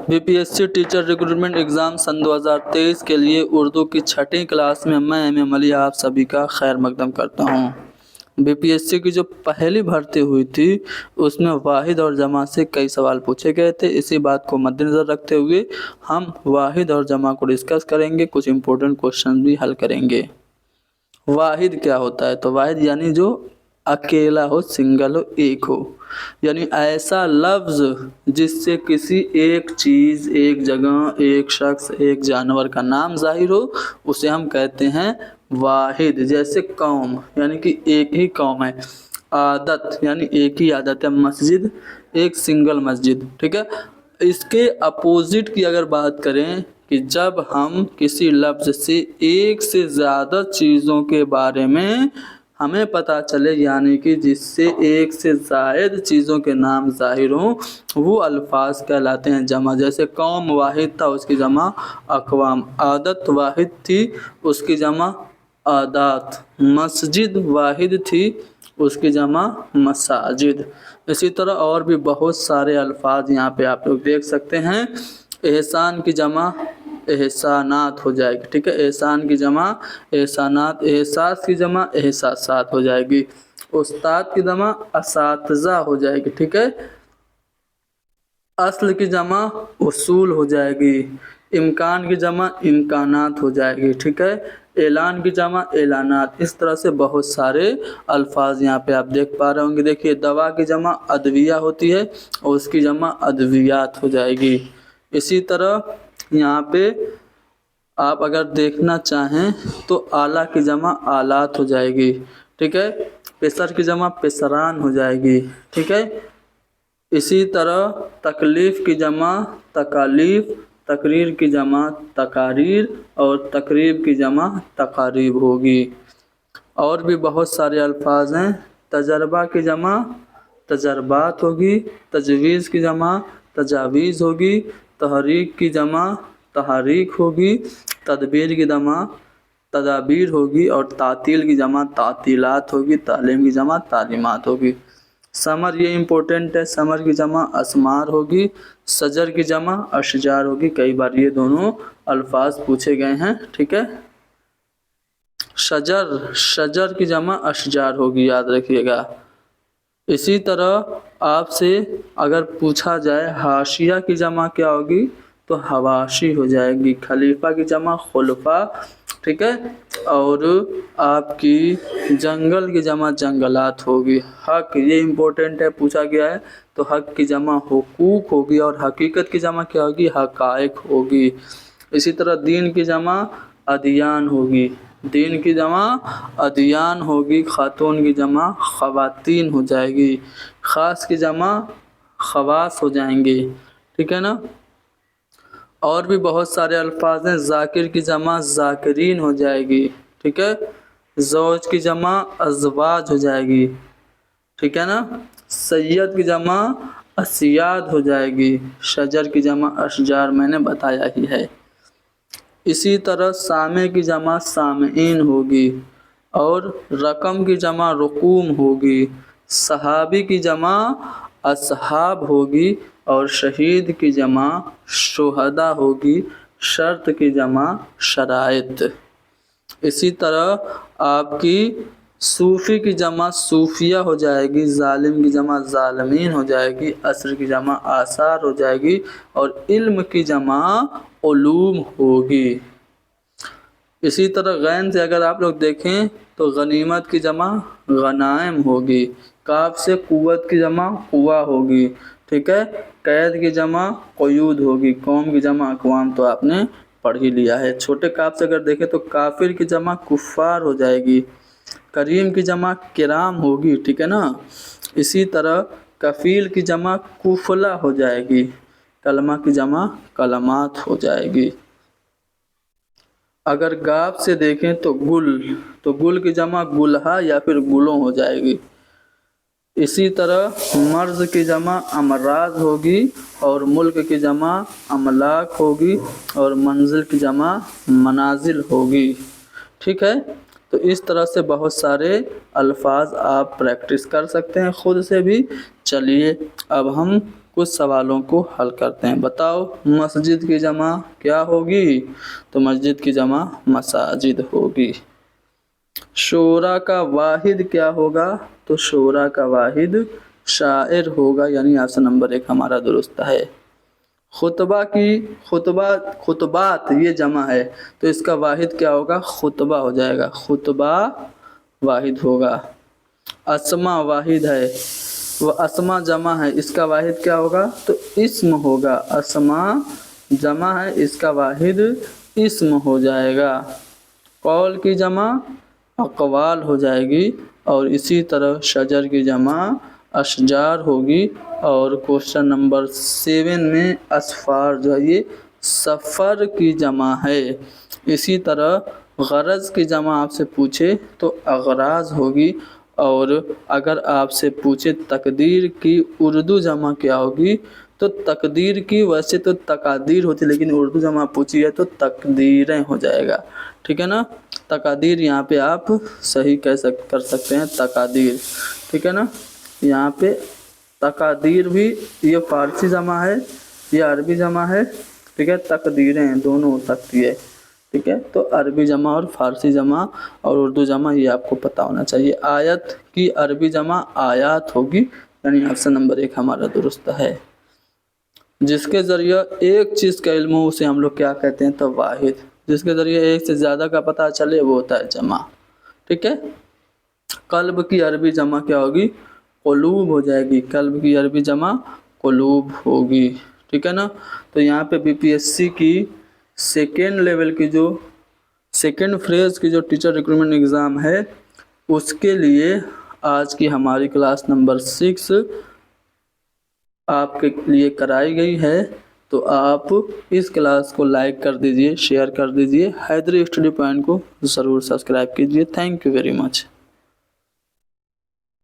BPSC teacher recruitment exam सन 2023 के लिए उर्दू की 6ठी क्लास में मैं एम अली आप सभी का खैर मकदम करता हूँ। बीपीएससी की जो पहली भर्ती हुई थी उसमें वाहिद और जमा से कई सवाल पूछे गए थे। इसी बात को मद्देनज़र रखते हुए हम वाहिद और जमा को डिस्कस करेंगे, कुछ इंपॉर्टेंट क्वेश्चन भी हल करेंगे। वाहिद क्या होता है? तो वाहिद यानी जो अकेला हो, सिंगल हो, एक हो, यानी ऐसा लफ्ज़ जिससे किसी एक चीज़, एक जगह, एक शख्स, एक जानवर का नाम ज़ाहिर हो, उसे हम कहते हैं वाहिद। जैसे कौम यानी कि एक ही कौम है, आदत यानी एक ही आदत है, मस्जिद एक सिंगल मस्जिद, ठीक है। इसके अपोजिट की अगर बात करें कि जब हम किसी लफ्ज़ से एक से ज़्यादा चीज़ों के बारे में हमें पता चले, यानी कि जिससे एक से ज़ायद चीज़ों के नाम ज़ाहिर हों, वो अल्फाज कहलाते हैं जमा। जैसे कौम वाहिद था, उसकी जमा अक़वाम। आदत वाहिद थी, उसकी जमा आदात। मस्जिद वाहिद थी, उसकी जमा मसाजिद। इसी तरह और भी बहुत सारे अल्फाज यहाँ पे आप लोग देख सकते हैं। एहसान की जमा एहसानात हो जाएगी, ठीक है। एहसान की जमा एहसानात। एहसास की जमा एहसासात हो जाएगी। उस्ताद की जमा असातिज़ा हो जाएगी, ठीक है। अस्ल की जमा उसूल हो जाएगी। इम्कान की जमा इम्कानात हो जाएगी, ठीक है। ऐलान की जमा ऐलानात। इस तरह से बहुत सारे अल्फाज यहाँ पे आप देख पा रहे होंगे। देखिए, दवा की जमा अदविया होती है और उसकी जमा अदवियात हो जाएगी। इसी तरह यहाँ पे आप अगर देखना चाहें तो आला की जमा आलात हो जाएगी, ठीक है। पेसर की जमा पेसरान हो जाएगी, ठीक है। इसी तरह तकलीफ़ की जमा तकालीफ़, तकरीर की जमा तकारीर और तकरीब की जमा तकारीब होगी। और भी बहुत सारे अल्फाज हैं। तजर्बा की जमा तजर्बात होगी। तजवीज़ की जमा तजावीज़ होगी। तहरीक की जमा तहरीक होगी। तदबीर की जमा तदाबीर होगी और तातील की जमा तातीलात होगी। तालीम की जमा तालीमात होगी। समर, ये इम्पोर्टेंट है, समर की जमा असमार होगी। सजर की जमा अशजार होगी। कई बार ये दोनों अल्फाज पूछे गए हैं, ठीक है। शजर, शजर की जमा अशजार होगी, याद रखिएगा। इसी तरह आपसे अगर पूछा जाए हाशिया की जमा क्या होगी, तो हवाशी हो जाएगी। खलीफा की जमा खुलफा, ठीक है। और आपकी जंगल की जमा जंगलात होगी। हक, ये इम्पोर्टेंट है, पूछा गया है, तो हक की जमा हुकूक होगी और हकीकत की जमा क्या होगी, हकायक होगी। इसी तरह दीन की जमा अदियान होगी। दीन की जमा अदियान होगी। खातून की जमा ख़वातीन हो जाएगी। ख़ास की जमा ख़वास हो जाएंगे, ठीक है ना। और भी बहुत सारे अल्फाज हैं। ज़ाकिर की जमा ज़ाकिरीन हो जाएगी, ठीक है। ज़ौज की जमा अज़वाज हो जाएगी, ठीक है ना। सैयद की जमा असियाद हो जाएगी। शजर की जमा अशजार, मैंने बताया ही है। इसी तरह सामे की जमा सामईन होगी और रकम की जमा रुकूम होगी। सहाबी की जमा असहाब होगी और शहीद की जमा शुहदा होगी। शर्त की जमा शराइत। इसी तरह आपकी सूफ़ी की जमा सूफिया हो जाएगी। जालिम की जमा जालिमीन हो जाएगी। असर की जमा आसार हो जाएगी और इल्म की जमा उलूम होगी। इसी तरह गैन से अगर आप लोग देखें तो गनीमत की जमा गनाइम होगी। काफ से कुव्वत की जमा कुवा होगी, ठीक है। कैद की जमा क़ुयूद होगी। कौम की जमा अक़वाम तो आपने पढ़ ही लिया है। छोटे काफ से अगर देखें तो काफिर की जमा कुफ़ार हो जाएगी। करीम की जमा किराम होगी, ठीक है ना। इसी तरह कफ़ील की जमा कुफला हो जाएगी। कलमा की जमा कलमात हो जाएगी। अगर गाफ से देखें तो गुल की जमा गुलहा या फिर गुलों हो जाएगी। इसी तरह मर्ज़ की जमा अमराज होगी और मुल्क की जमा अमलाक होगी और मंजिल की जमा मनाजिल होगी, ठीक है। तो इस तरह से बहुत सारे अल्फाज आप प्रैक्टिस कर सकते हैं खुद से भी। चलिए अब हम कुछ सवालों को हल करते हैं। बताओ मस्जिद की जमा क्या होगी? तो मस्जिद की जमा मसाजिद होगी। शोरा का वाहिद क्या होगा? तो शोरा का वाहिद शायर होगा, यानी ऑप्शन नंबर 1 हमारा दुरुस्त है। खुतबात ये जमा है, तो इसका वाहिद क्या होगा? खुतबा हो जाएगा, खुतबा वाहिद होगा। अस्मा वाहिद है, वो अस्मा जमा है, इसका वाहिद क्या होगा? तो इस्म होगा। अस्मा जमा है, इसका वाहिद इस्म हो जाएगा। कौल की जमा अक़वाल हो जाएगी, और इसी तरह शजर की जमा अशजार होगी। और क्वेश्चन नंबर 7 में असफार जो है ये सफ़र की जमा है। इसी तरह गरज की जमा आपसे पूछे तो अगराज होगी। और अगर आपसे पूछे तकदीर की उर्दू जमा क्या होगी, तो तकदीर की वैसे तो तकादीर होती, लेकिन उर्दू जमा पूछी है तो तकदीरें हो जाएगा। ठीक है ना, तकादीर यहाँ पे आप सही कर सकते हैं, तकादीर। ठीक है ना, यहाँ पे तकादीर भी ये फ़ारसी जमा है, ये अरबी जमा है। ठीक है, तकदीरें दोनों हो सकती है। ठीक है, तो अरबी जमा और फ़ारसी जमा और उर्दू जमा ये आपको पता होना चाहिए। आयत की अरबी जमा आयात होगी, यानी ऑप्शन नंबर 1 हमारा दुरुस्त है। जिसके ज़रिए एक चीज़ का इल्म हो उसे हम लोग क्या कहते हैं? तो वाहिद। जिसके ज़रिए एक से ज़्यादा का पता चले वो होता है जमा। ठीक है, कल्ब की अरबी जमा क्या होगी? क़ुलूब हो जाएगी। कल्ब की अरबी जमा क़ुलूब होगी। ठीक है ना, तो यहाँ पे बीपीएससी की सेकेंड लेवल की जो सेकेंड फेज़ की जो टीचर रिक्रूटमेंट एग्ज़ाम है, उसके लिए आज की हमारी क्लास नंबर 6 आपके लिए कराई गई है। तो आप इस क्लास को लाइक कर दीजिए, शेयर कर दीजिए, हैदरी स्टडी पॉइंट को ज़रूर सब्सक्राइब कीजिए। Thank you very much.